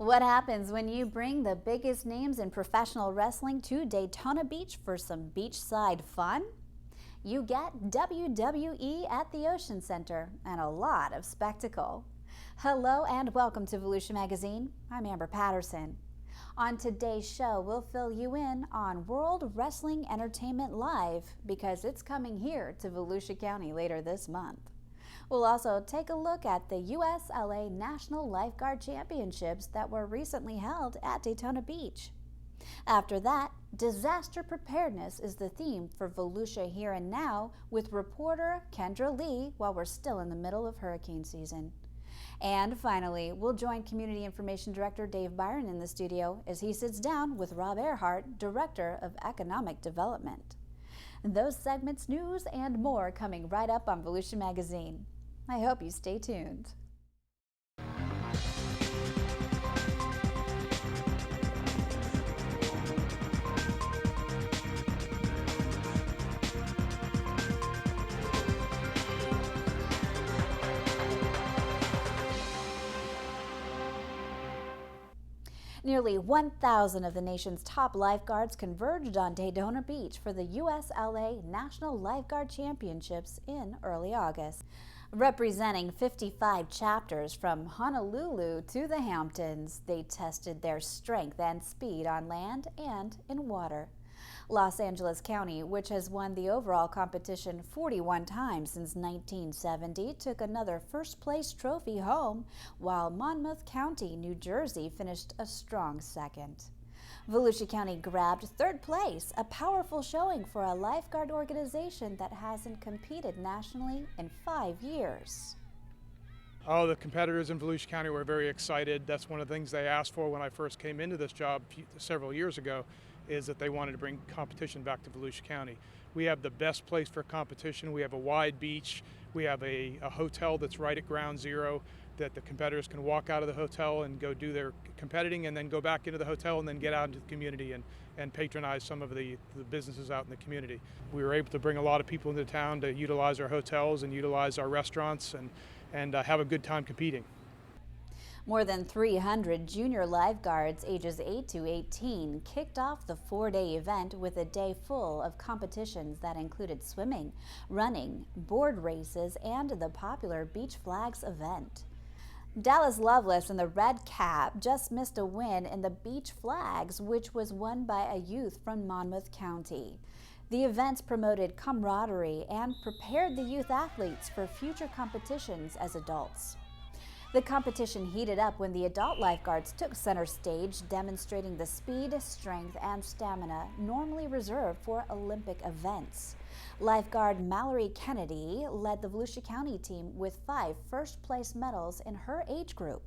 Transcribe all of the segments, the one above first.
What happens when you bring the biggest names in professional wrestling to Daytona Beach for some beachside fun? You get WWE at the Ocean Center and a lot of spectacle. Hello and welcome to Volusia Magazine. I'm Amber Patterson. On today's show, we'll fill you in on World Wrestling Entertainment Live because it's coming here to Volusia County later this month. We'll also take a look at the USLA National Lifeguard Championships that were recently held at Daytona Beach. After that, disaster preparedness is the theme for Volusia Here and Now with reporter Kendra Lee while we're still in the middle of hurricane season. And finally, we'll join Community Information Director Dave Byron in the studio as he sits down with Rob Ehrhardt, Director of Economic Development. Those segments, news, and more coming right up on Volusia Magazine. I hope you stay tuned. Nearly 1,000 of the nation's top lifeguards converged on Daytona Beach for the USLA National Lifeguard Championships in early August. Representing 55 chapters from Honolulu to the Hamptons, they tested their strength and speed on land and in water. Los Angeles County, which has won the overall competition 41 times since 1970, took another first-place trophy home, while Monmouth County, New Jersey, finished a strong second. Volusia County grabbed third place, a powerful showing for a lifeguard organization that hasn't competed nationally in 5 years. Oh, the competitors in Volusia County were very excited. That's one of the things they asked for when I first came into this job several years ago, is that they wanted to bring competition back to Volusia County. We have the best place for competition. We have a wide beach. We have a hotel that's right at ground zero that the competitors can walk out of the hotel and go do their competing and then go back into the hotel and then get out into the community and patronize some of the businesses out in the community. We were able to bring a lot of people into town to utilize our hotels and utilize our restaurants and have a good time competing. More than 300 junior lifeguards ages 8 to 18 kicked off the 4-day event with a day full of competitions that included swimming, running, board races, and the popular Beach Flags event. Dallas Lovelace in the red cap just missed a win in the Beach Flags, which was won by a youth from Monmouth County. The events promoted camaraderie and prepared the youth athletes for future competitions as adults. The competition heated up when the adult lifeguards took center stage, demonstrating the speed, strength, and stamina normally reserved for Olympic events. Lifeguard Mallory Kennedy led the Volusia County team with 5 first-place medals in her age group.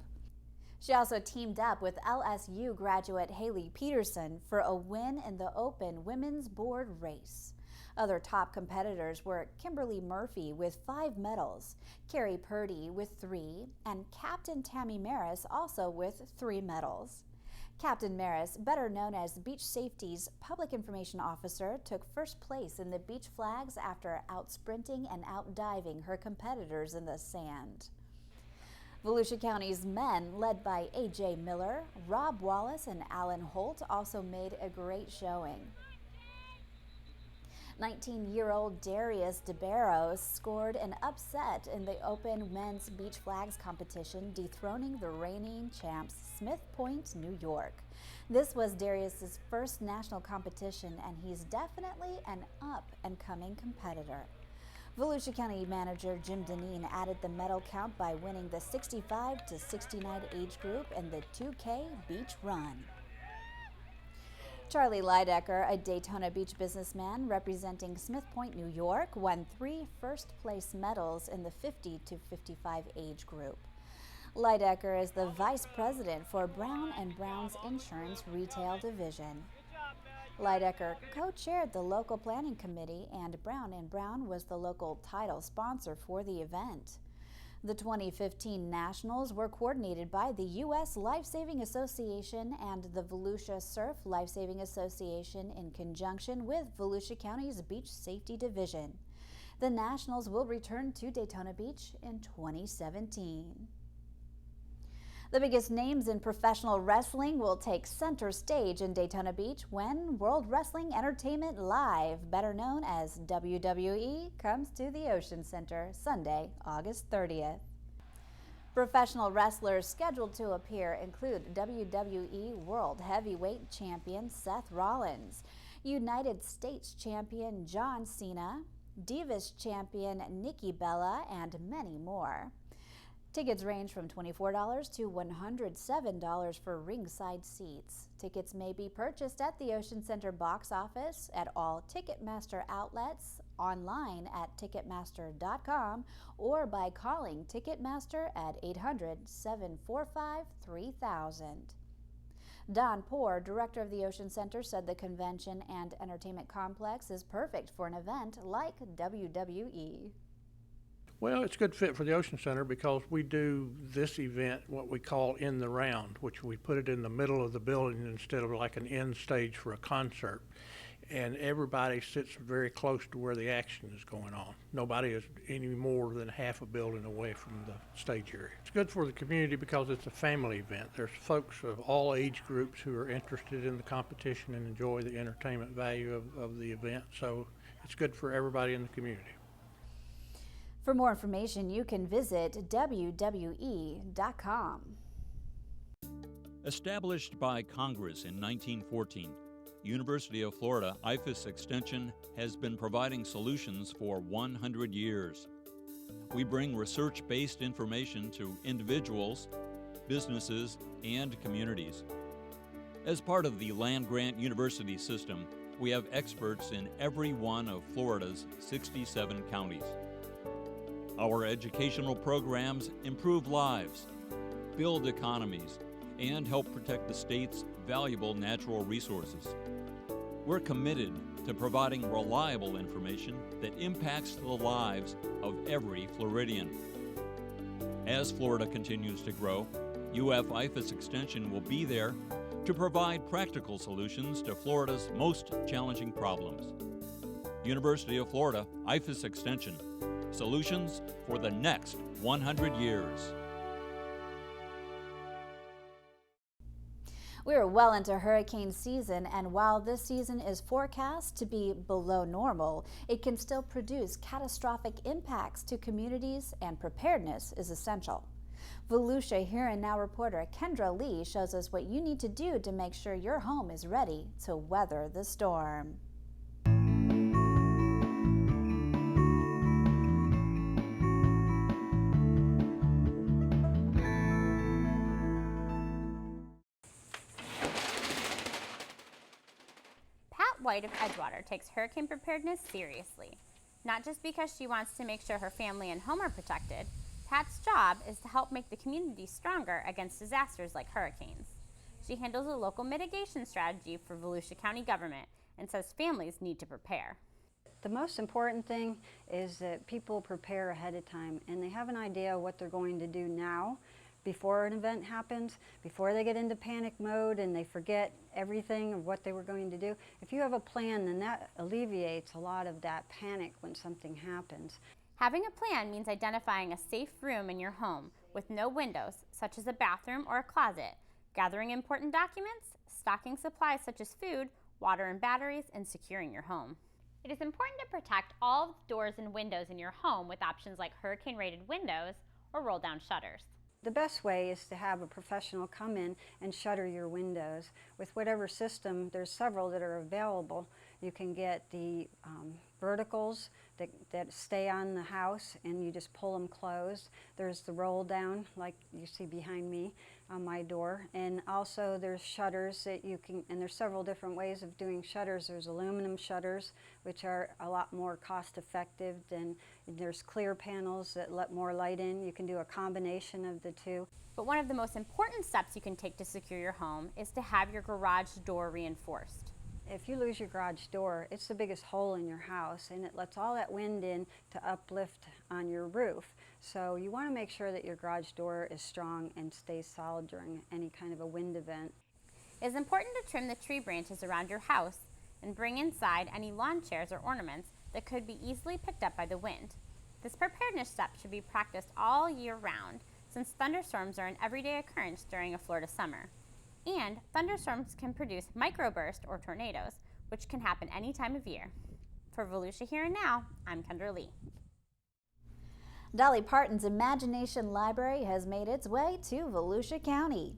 She also teamed up with LSU graduate Haley Peterson for a win in the open women's board race. Other top competitors were Kimberly Murphy with 5 medals, Carrie Purdy with 3, and Captain Tammy Maris also with 3 medals. Captain Maris, better known as Beach Safety's Public Information Officer, took first place in the Beach Flags after out-sprinting and out-diving her competitors in the sand. Volusia County's men, led by A.J. Miller, Rob Wallace, and Alan Holt, also made a great showing. 19-year-old Darius DeBarros scored an upset in the Open Men's Beach Flags competition, dethroning the reigning champs Smith Point, New York. This was Darius's first national competition, and he's definitely an up-and-coming competitor. Volusia County manager Jim Deneen added the medal count by winning the 65 to 69 age group in the 2K Beach Run. Charlie Lydecker, a Daytona Beach businessman representing Smith Point, New York, won 3 first-place medals in the 50 to 55 age group. Lydecker is the vice president for Brown & Brown's Insurance Retail Division. Lydecker co-chaired the local planning committee, and Brown & Brown was the local title sponsor for the event. The 2015 Nationals were coordinated by the U.S. Lifesaving Association and the Volusia Surf Lifesaving Association in conjunction with Volusia County's Beach Safety Division. The Nationals will return to Daytona Beach in 2017. The biggest names in professional wrestling will take center stage in Daytona Beach when World Wrestling Entertainment Live, better known as WWE, comes to the Ocean Center Sunday, August 30th. Professional wrestlers scheduled to appear include WWE World Heavyweight Champion Seth Rollins, United States Champion John Cena, Divas Champion Nikki Bella, and many more. Tickets range from $24 to $107 for ringside seats. Tickets may be purchased at the Ocean Center box office, at all Ticketmaster outlets, online at Ticketmaster.com, or by calling Ticketmaster at 800-745-3000. Don Poor, director of the Ocean Center, said the convention and entertainment complex is perfect for an event like WWE. Well, it's a good fit for the Ocean Center because we do this event, what we call in the round, which we put it in the middle of the building instead of like an end stage for a concert. And everybody sits very close to where the action is going on. Nobody is any more than half a building away from the stage area. It's good for the community because it's a family event. There's folks of all age groups who are interested in the competition and enjoy the entertainment value of the event. So it's good for everybody in the community. For more information, you can visit WWE.com. Established by Congress in 1914, University of Florida IFAS Extension has been providing solutions for 100 years. We bring research-based information to individuals, businesses, and communities. As part of the land-grant university system, we have experts in every one of Florida's 67 counties. Our educational programs improve lives, build economies, and help protect the state's valuable natural resources. We're committed to providing reliable information that impacts the lives of every Floridian. As Florida continues to grow, UF IFAS Extension will be there to provide practical solutions to Florida's most challenging problems. University of Florida IFAS Extension. Solutions for the next 100 years. We are well into hurricane season, and while this season is forecast to be below normal, it can still produce catastrophic impacts to communities, and preparedness is essential. Volusia Here and Now reporter Kendra Lee shows us what you need to do to make sure your home is ready to weather the storm. White of Edgewater takes hurricane preparedness seriously. Not just because she wants to make sure her family and home are protected, Pat's job is to help make the community stronger against disasters like hurricanes. She handles a local mitigation strategy for Volusia County government and says families need to prepare. The most important thing is that people prepare ahead of time and they have an idea what they're going to do now before an event happens, before they get into panic mode and they forget everything of what they were going to do. If you have a plan, then that alleviates a lot of that panic when something happens. Having a plan means identifying a safe room in your home with no windows, such as a bathroom or a closet, gathering important documents, stocking supplies such as food, water and batteries, and securing your home. It is important to protect all doors and windows in your home with options like hurricane-rated windows or roll-down shutters. The best way is to have a professional come in and shutter your windows. With whatever system, there's several that are available. You can get the verticals that stay on the house and you just pull them closed. There's the roll down like you see behind me on my door, and also there's shutters that you can, and there's several different ways of doing shutters. There's aluminum shutters, which are a lot more cost effective, than there's clear panels that let more light in. You can do a combination of the two. But one of the most important steps you can take to secure your home is to have your garage door reinforced. If you lose your garage door, it's the biggest hole in your house and it lets all that wind in to uplift on your roof. So you want to make sure that your garage door is strong and stays solid during any kind of a wind event. It is important to trim the tree branches around your house and bring inside any lawn chairs or ornaments that could be easily picked up by the wind. This preparedness step should be practiced all year round since thunderstorms are an everyday occurrence during a Florida summer. And thunderstorms can produce microbursts or tornadoes, which can happen any time of year. For Volusia Here and Now, I'm Kendra Lee. Dolly Parton's Imagination Library has made its way to Volusia County.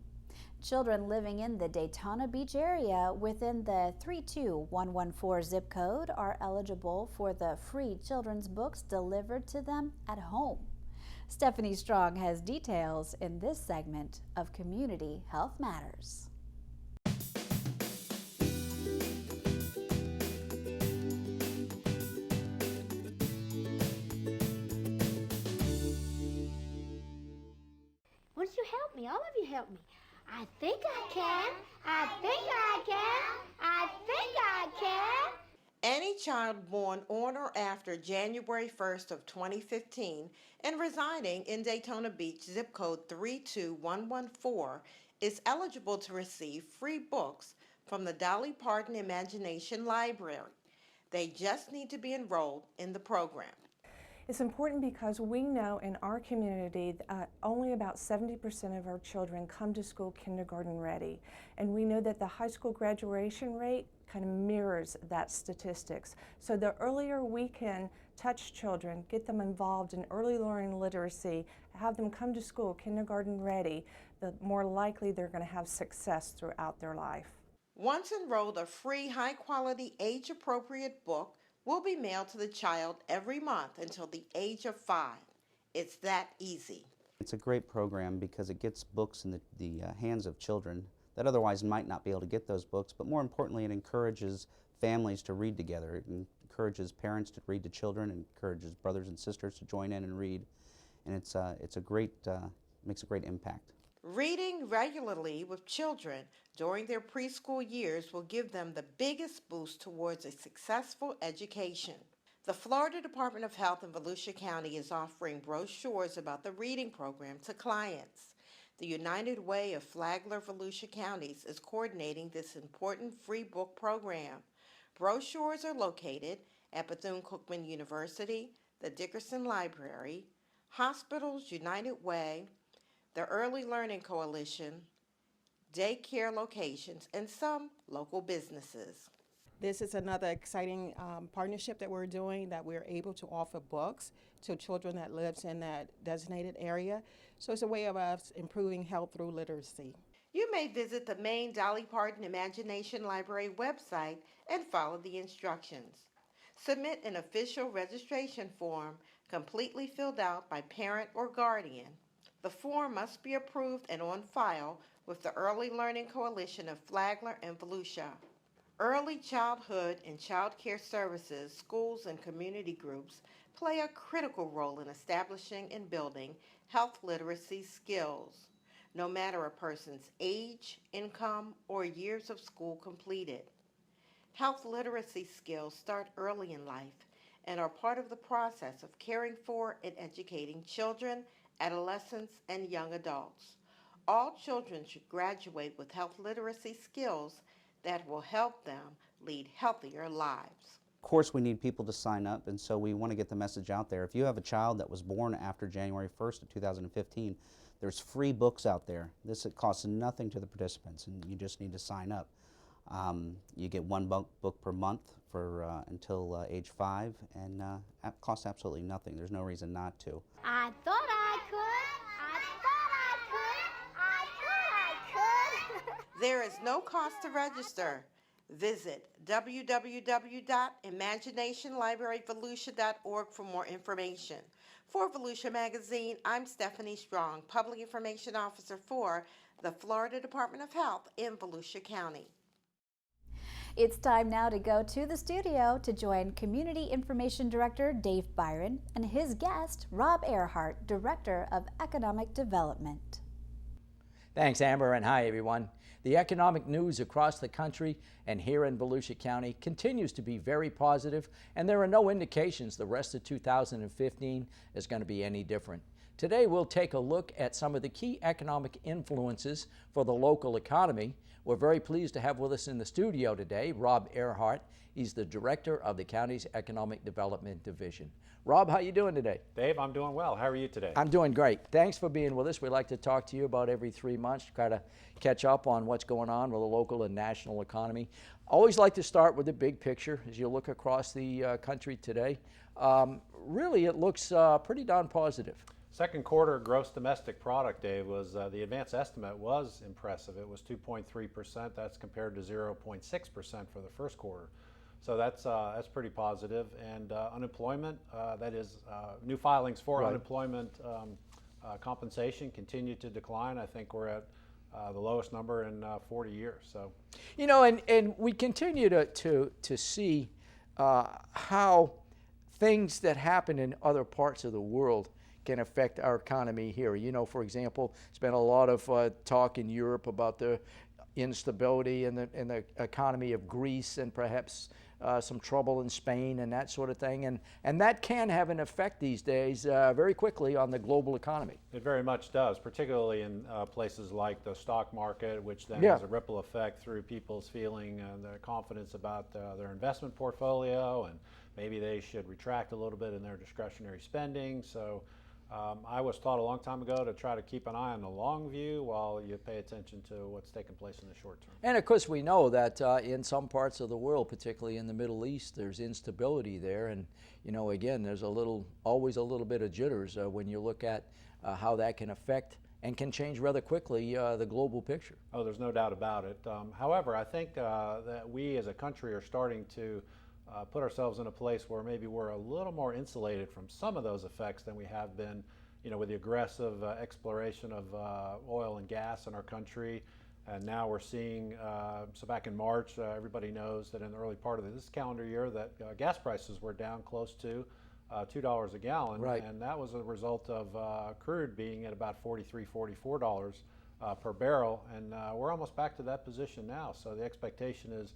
Children living in the Daytona Beach area within the 32114 zip code are eligible for the free children's books delivered to them at home. Stephanie Strong has details in this segment of Community Health Matters. Won't you help me? All of you help me. I think I can. I think I can. I think I can. Any child born on or after January 1st of 2015 and residing in Daytona Beach, zip code 32114, is eligible to receive free books from the Dolly Parton Imagination Library. They just need to be enrolled in the program. It's important because we know in our community only about 70% of our children come to school kindergarten ready. And we know that the high school graduation rate kind of mirrors that statistics. So the earlier we can touch children, get them involved in early learning literacy, have them come to school kindergarten ready, the more likely they're going to have success throughout their life. Once enrolled, a free, high-quality, age-appropriate book will be mailed to the child every month until the age of 5. It's that easy. It's a great program because it gets books in the hands of children that otherwise might not be able to get those books, but more importantly, it encourages families to read together. It encourages parents to read to children, it encourages brothers and sisters to join in and read, and it's a great, makes a great impact. Reading regularly with children during their preschool years will give them the biggest boost towards a successful education. The Florida Department of Health in Volusia County is offering brochures about the reading program to clients. The United Way of Flagler-Volusia Counties is coordinating this important free book program. Brochures are located at Bethune-Cookman University, the Dickerson Library, hospitals, United Way, the Early Learning Coalition, daycare locations, and some local businesses. This is another exciting partnership that we're doing, that we're able to offer books to children that lives in that designated area. So it's a way of us improving health through literacy. You may visit the main Dolly Parton Imagination Library website and follow the instructions. Submit an official registration form completely filled out by parent or guardian. The form must be approved and on file with the Early Learning Coalition of Flagler and Volusia. Early childhood and child care services, schools, and community groups play a critical role in establishing and building health literacy skills, no matter a person's age, income, or years of school completed. Health literacy skills start early in life and are part of the process of caring for and educating children, adolescents, and young adults. All children should graduate with health literacy skills that will help them lead healthier lives. Of course, we need people to sign up, and so we want to get the message out there. If you have a child that was born after January 1st of 2015, there's free books out there. This costs nothing to the participants, and you just need to sign up. You get one book per month for until age 5, and it costs absolutely nothing. There's no reason not to. I thought I could. I thought I could. I thought I could. There is no cost to register. Visit www.imaginationlibraryvolusia.org for more information. For Volusia Magazine, I'm Stephanie Strong, Public Information Officer for the Florida Department of Health in Volusia County. It's time now to go to the studio to join Community Information Director Dave Byron and his guest, Rob Ehrhardt, Director of Economic Development. Thanks, Amber, and hi, everyone. The economic news across the country and here in Volusia County continues to be very positive, and there are no indications the rest of 2015 is going to be any different. Today we'll take a look at some of the key economic influences for the local economy. We're very pleased to have with us in the studio today Rob Ehrhardt. He's the director of the county's Economic Development Division. Rob, how you doing today? Dave, I'm doing well. How are you today? I'm doing great. Thanks for being with us. We like to talk to you about every 3 months to try to catch up on what's going on with the local and national economy. Always like to start with the big picture as you look across the country today. Really, it looks pretty darn positive. Second quarter gross domestic product, Dave, was the advance estimate was impressive. It was 2.3%. That's compared to 0.6% for the first quarter. So that's pretty positive. And unemployment, that is new filings for unemployment compensation continue to decline. I think we're at the lowest number in 40 years. So, you know, and we continue to see how things that happen in other parts of the world can affect our economy here. You know, for example, there's been a lot of talk in Europe about the instability in the economy of Greece and perhaps some trouble in Spain and that sort of thing. And that can have an effect these days very quickly on the global economy. It very much does, particularly in places like the stock market, which then has a ripple effect through people's feeling their confidence about their investment portfolio, and maybe they should retract a little bit in their discretionary spending. So I was taught a long time ago to try to keep an eye on the long view while you pay attention to what's taking place in the short term. And of course we know that in some parts of the world, particularly in the Middle East, there's instability there, and you know, again, there's always a little bit of jitters when you look at how that can affect and can change rather quickly the global picture. Oh, there's no doubt about it. However, I think that we as a country are starting to put ourselves in a place where maybe we're a little more insulated from some of those effects than we have been, you know, with the aggressive exploration of oil and gas in our country. And now we're seeing, so back in March, everybody knows that in the early part of this calendar year that gas prices were down close to $2 a gallon. Right. And that was a result of crude being at about $43, $44 per barrel. And we're almost back to that position now. So the expectation is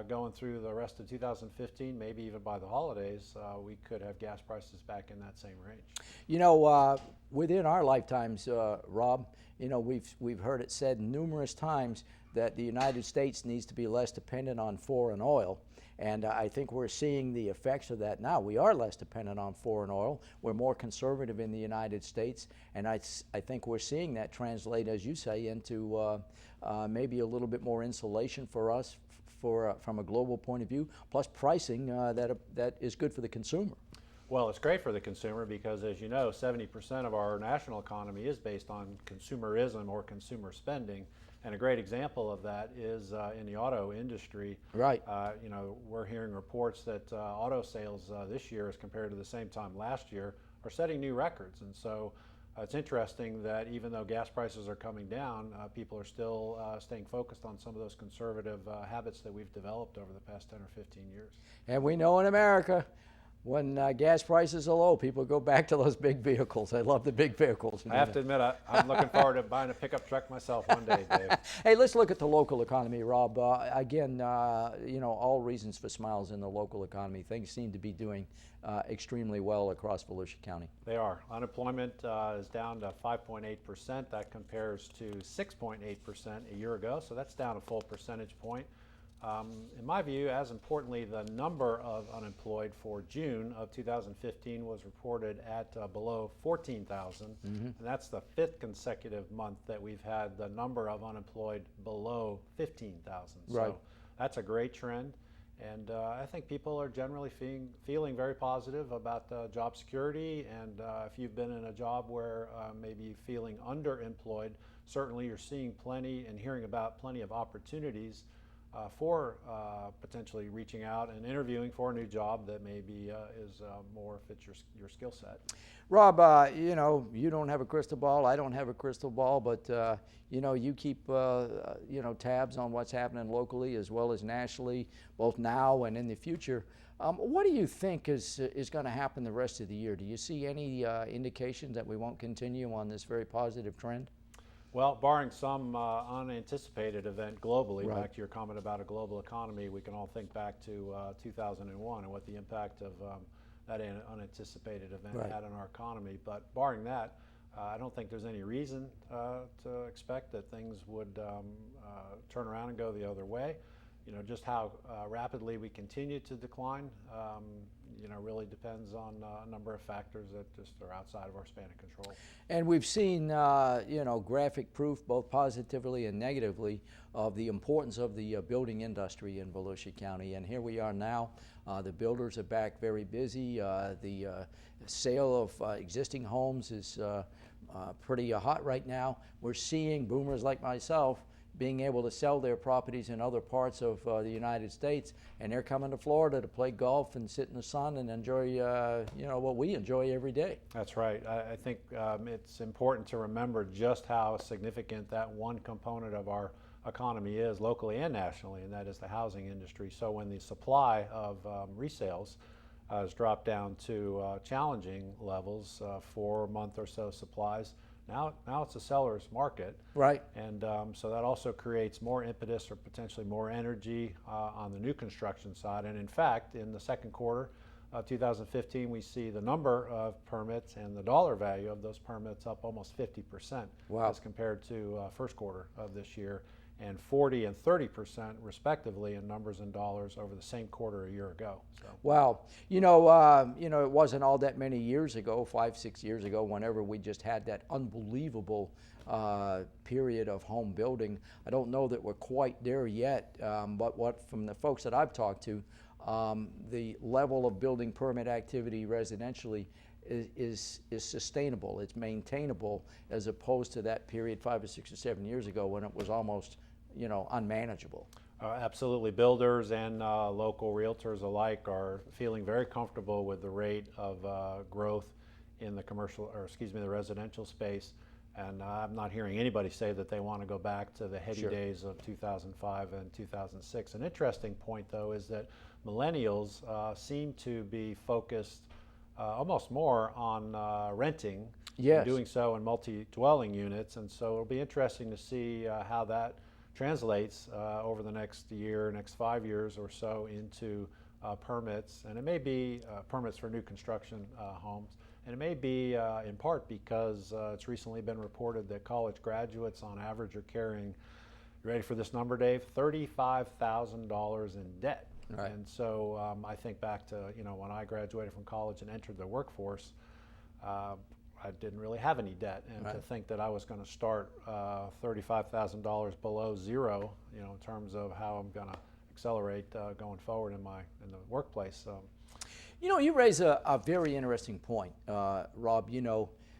going through the rest of 2015, maybe even by the holidays, we could have gas prices back in that same range. You know, within our lifetimes, Rob, you know, we've heard it said numerous times that the United States needs to be less dependent on foreign oil. And I think we're seeing the effects of that now. We are less dependent on foreign oil. We're more conservative in the United States. And I think we're seeing that translate, as you say, into maybe a little bit more insulation for us from a global point of view, plus pricing that is good for the consumer. Well, it's great for the consumer because, as you know, 70% of our national economy is based on consumerism or consumer spending. And a great example of that is in the auto industry. Right. You know, we're hearing reports that auto sales this year as compared to the same time last year are setting new records. And so it's interesting that even though gas prices are coming down, people are still staying focused on some of those conservative habits that we've developed over the past 10 or 15 years. And we know in America, when gas prices are low, people go back to those big vehicles. I love the big vehicles. I have to admit, I'm looking forward to buying a pickup truck myself one day, Dave. Hey, let's look at the local economy, Rob. Again, you know, all reasons for smiles in the local economy. Things seem to be doing extremely well across Volusia County. They are. Unemployment is down to 5.8%. That compares to 6.8% a year ago, so that's down a full percentage point. In my view, as importantly, the number of unemployed for June of 2015 was reported at below 14,000, and that's the 5th consecutive month that we've had the number of unemployed below 15,000. Right. So that's a great trend, and I think people are generally feeling very positive about job security, and if you've been in a job where maybe feeling underemployed, certainly you're seeing plenty and hearing about plenty of opportunities for potentially reaching out and interviewing for a new job that maybe is more fits your skill set. Rob, you know, you don't have a crystal ball, I don't have a crystal ball, but you know, you keep you know, tabs on what's happening locally as well as nationally, both now and in the future. What do you think is going to happen the rest of the year? Do you see any indications that we won't continue on this very positive trend? Well, barring some unanticipated event globally, Right. back to your comment about a global economy, we can all think back to 2001 and what the impact of that unanticipated event Right. had on our economy. But barring that, I don't think there's any reason to expect that things would turn around and go the other way. Just how rapidly we continue to decline, really depends on a number of factors that just are outside of our span of control. And we've seen, graphic proof, both positively and negatively, of the importance of the building industry in Volusia County. And here we are now. The builders are back very busy. The sale of existing homes is pretty hot right now. We're seeing boomers like myself being able to sell their properties in other parts of the United States, and they're coming to Florida to play golf and sit in the sun and enjoy, what we enjoy every day. That's right. I think it's important to remember just how significant that one component of our economy is locally and nationally, and that is the housing industry. So when the supply of resales has dropped down to challenging levels, 4 month or so supplies, now it's a seller's market. Right. And so that also creates more impetus or potentially more energy on the new construction side. And in fact, in the second quarter of 2015, we see the number of permits and the dollar value of those permits up almost 50%. Wow. As compared to first quarter of this year, and 40% and 30% respectively in numbers and dollars over the same quarter a year ago. So. Wow. It wasn't all that many years ago, 5-6 years ago, whenever we just had that unbelievable period of home building. I don't know that we're quite there yet, but from the folks that I've talked to, the level of building permit activity residentially is sustainable. It's maintainable, as opposed to that period 5 or 6 or 7 years ago when it was almost, unmanageable. Absolutely. Builders and local realtors alike are feeling very comfortable with the rate of growth in the the residential space. And I'm not hearing anybody say that they want to go back to the heady Sure. days of 2005 and 2006. An interesting point, though, is that millennials seem to be focused almost more on renting, Yes. and doing so in multi-dwelling units. And so it'll be interesting to see how that translates over the next 5 years or so into permits. And it may be permits for new construction homes. And it may be in part because it's recently been reported that college graduates on average are carrying, you ready for this number, Dave? $35,000 in debt. Right. And so I think back to, when I graduated from college and entered the workforce, I didn't really have any debt. And Right. to think that I was going to start $35,000 below zero, in terms of how I'm going to accelerate going forward in the workplace. You raise a very interesting point, Rob.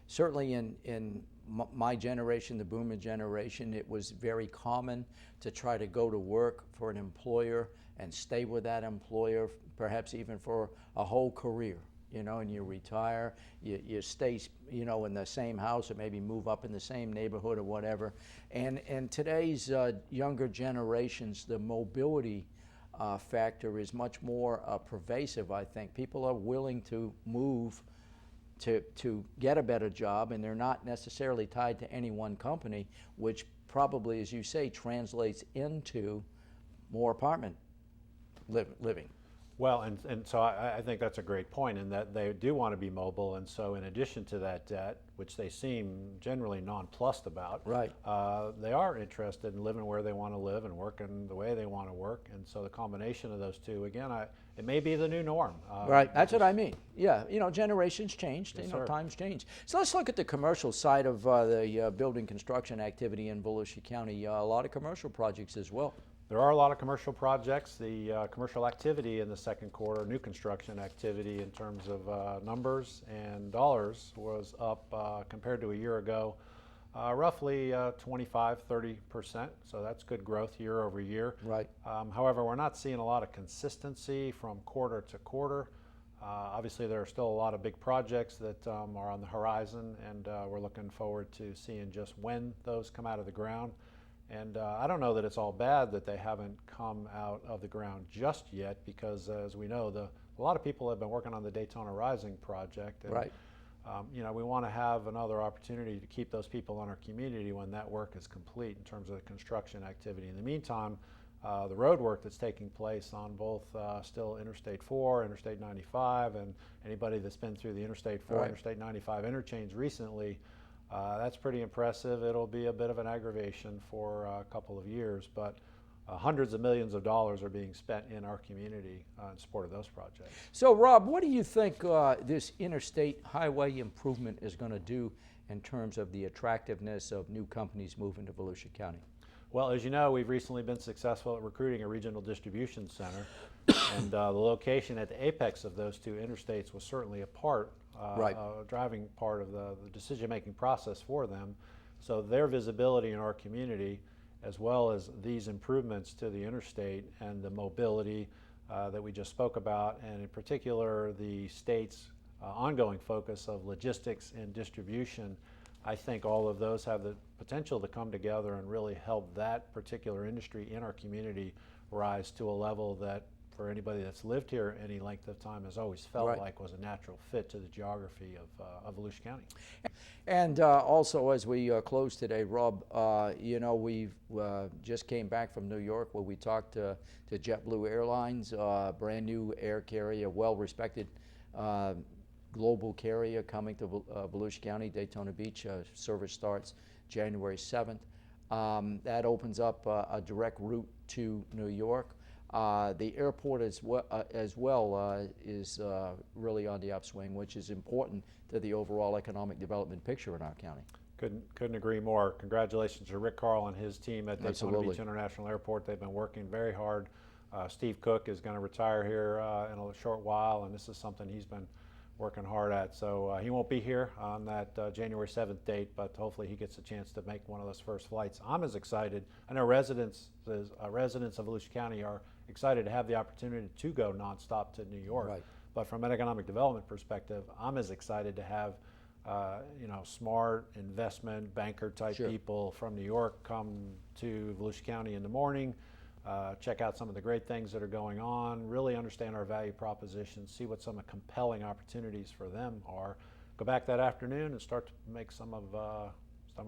Certainly in my generation, the boomer generation, it was very common to try to go to work for an employer and stay with that employer, perhaps even for a whole career. And you retire, you stay, in the same house, or maybe move up in the same neighborhood or whatever. And today's younger generations, the mobility factor is much more pervasive, I think. People are willing to move to get a better job, and they're not necessarily tied to any one company, which probably, as you say, translates into more apartment living. Well, and so I think that's a great point, in that they do want to be mobile. And so in addition to that debt, which they seem generally nonplussed about, Right. They are interested in living where they want to live and working the way they want to work. And so the combination of those two, again, it may be the new norm. Right, that's what I mean. Yeah, generations changed, Yes, sir. times change. So let's look at the commercial side of the building construction activity in Volusia County. A lot of commercial projects as well. There are a lot of commercial projects. The commercial activity in the second quarter, new construction activity in terms of numbers and dollars, was up compared to a year ago, roughly 25-30%. So that's good growth year over year. Right. However, we're not seeing a lot of consistency from quarter to quarter. Obviously, there are still a lot of big projects that are on the horizon, and we're looking forward to seeing just when those come out of the ground. And I don't know that it's all bad that they haven't come out of the ground just yet, because as we know, a lot of people have been working on the Daytona Rising project. And, Right. We want to have another opportunity to keep those people in our community when that work is complete in terms of the construction activity. In the meantime, the road work that's taking place on both still Interstate 4, Interstate 95, and anybody that's been through the Interstate 4, Right. Interstate 95 interchange recently, That's pretty impressive. It'll be a bit of an aggravation for a couple of years, but hundreds of millions of dollars are being spent in our community in support of those projects. So, Rob, what do you think this interstate highway improvement is going to do in terms of the attractiveness of new companies moving to Volusia County? Well, as you know, we've recently been successful at recruiting a regional distribution center, and the location at the apex of those two interstates was certainly a driving part of the decision-making process for them. So their visibility in our community, as well as these improvements to the interstate and the mobility that we just spoke about, and in particular the state's ongoing focus of logistics and distribution, I think all of those have the potential to come together and really help that particular industry in our community rise to a level that, for anybody that's lived here any length of time, has always felt like was a natural fit to the geography of Volusia County. And also, as we close today, Rob, you know, we've just came back from New York where we talked to JetBlue Airlines, brand new air carrier, well-respected global carrier coming to Volusia County, Daytona Beach. Service starts January 7th. That opens up a direct route to New York. The airport as well is really on the upswing, which is important to the overall economic development picture in our county. Couldn't agree more. Congratulations to Rick Carl and his team at Daytona Beach International Airport. They've been working very hard. Steve Cook is going to retire here in a short while, and this is something he's been working hard at. So he won't be here on that January 7th date, but hopefully he gets a chance to make one of those first flights. I'm as excited. I know residents of Volusia County are excited to have the opportunity to go nonstop to New York. Right. But from an economic development perspective, I'm as excited to have you know, smart investment banker type people from New York come to Volusia County in the morning, check out some of the great things that are going on, really understand our value proposition, see what some of the compelling opportunities for them are, go back that afternoon and start to make some of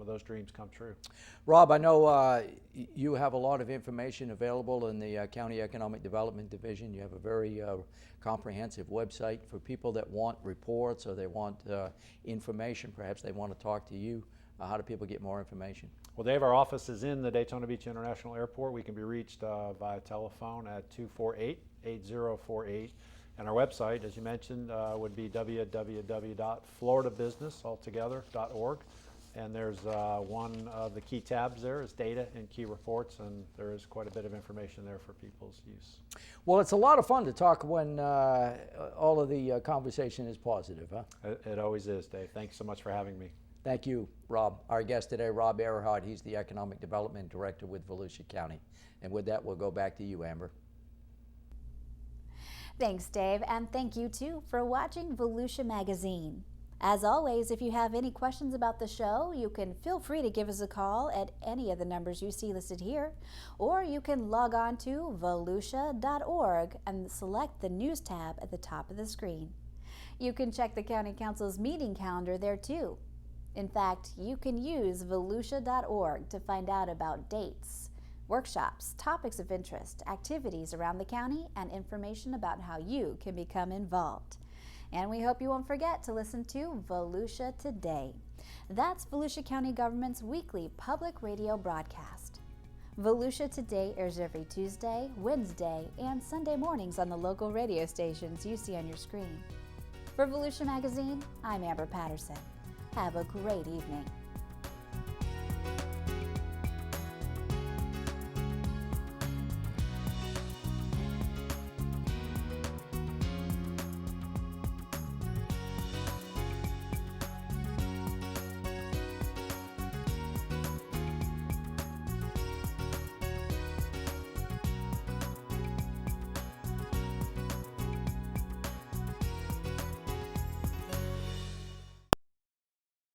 those dreams come true. Rob, I know you have a lot of information available in the County Economic Development Division. You have a very comprehensive website for people that want reports or they want information. Perhaps they want to talk to you. How do people get more information? Well, Dave, our office is in the Daytona Beach International Airport. We can be reached via telephone at 248-8048. And our website, as you mentioned, would be www.floridabusinessaltogether.org. And there's one of the key tabs there is data and key reports, and there is quite a bit of information there for people's use. Well, it's a lot of fun to talk when all of the conversation is positive, huh? It always is, Dave. Thanks so much for having me. Thank you, Rob. Our guest today, Rob Ehrhardt. He's the Economic Development Director with Volusia County. And with that, we'll go back to you, Amber. Thanks, Dave, and thank you, too, for watching Volusia Magazine. As always, if you have any questions about the show, you can feel free to give us a call at any of the numbers you see listed here, or you can log on to volusia.org and select the News tab at the top of the screen. You can check the County Council's meeting calendar there, too. In fact, you can use volusia.org to find out about dates, workshops, topics of interest, activities around the county, and information about how you can become involved. And we hope you won't forget to listen to Volusia Today. That's Volusia County Government's weekly public radio broadcast. Volusia Today airs every Tuesday, Wednesday, and Sunday mornings on the local radio stations you see on your screen. For Volusia Magazine, I'm Amber Patterson. Have a great evening.